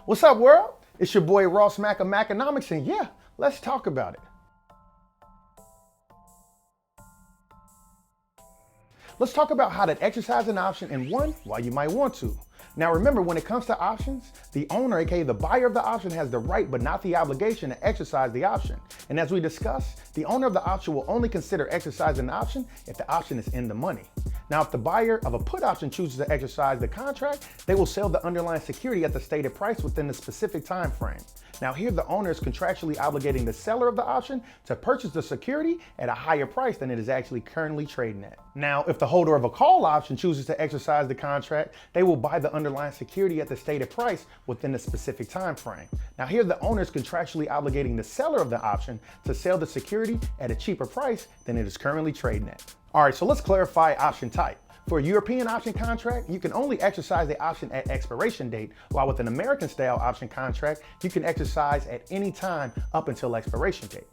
What's up, world? It's your boy Ross Mack of Macconomics, and yeah, let's talk about it. Let's talk about how to exercise an option and one, why you might want to. Now remember, when it comes to options, the owner, aka the buyer of the option, has the right but not the obligation to exercise the option. And as we discussed, the owner of the option will only consider exercising the option if the option is in the money. Now, if the buyer of a put option chooses to exercise the contract, they will sell the underlying security at the stated price within the specific time frame. Now here, the owner is contractually obligating the seller of the option to purchase the security at a higher price than it is actually currently trading at. Now, if the holder of a call option chooses to exercise the contract, they will buy the underlying security at the stated price within the specific time frame. Now here, the owner is contractually obligating the seller of the option to sell the security at a cheaper price than it is currently trading at. All right, so let's clarify option type. For a European option contract, you can only exercise the option at expiration date, while with an American style option contract, you can exercise at any time up until expiration date.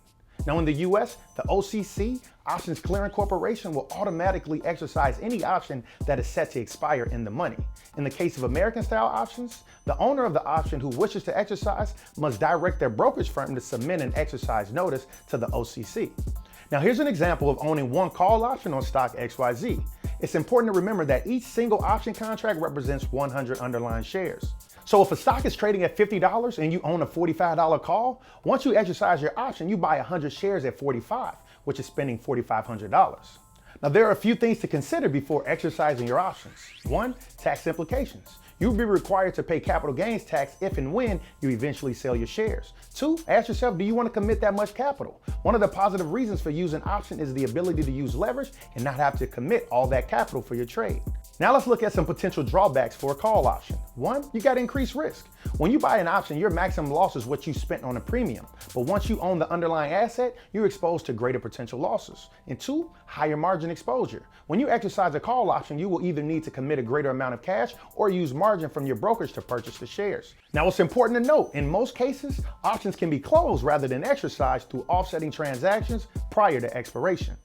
Now in the US, the OCC, Options Clearing Corporation, will automatically exercise any option that is set to expire in the money. In the case of American style options, the owner of the option who wishes to exercise must direct their brokerage firm to submit an exercise notice to the OCC. Now here's an example of owning one call option on stock XYZ. It's important to remember that each single option contract represents 100 underlying shares. So if a stock is trading at $50 and you own a $45 call, once you exercise your option, you buy 100 shares at $45, which is spending $4,500. Now there are a few things to consider before exercising your options. One, tax implications. You'll be required to pay capital gains tax if and when you eventually sell your shares. Two, ask yourself, do you want to commit that much capital? One of the positive reasons for using option is the ability to use leverage and not have to commit all that capital for your trade. Now let's look at some potential drawbacks for a call option. One, you got increased risk. When you buy an option, your maximum loss is what you spent on a premium. But once you own the underlying asset, you're exposed to greater potential losses. And two, higher margin exposure. When you exercise a call option, you will either need to commit a greater amount of cash or use margin from your brokerage to purchase the shares. Now it's important to note, in most cases, options can be closed rather than exercised through offsetting transactions prior to expiration.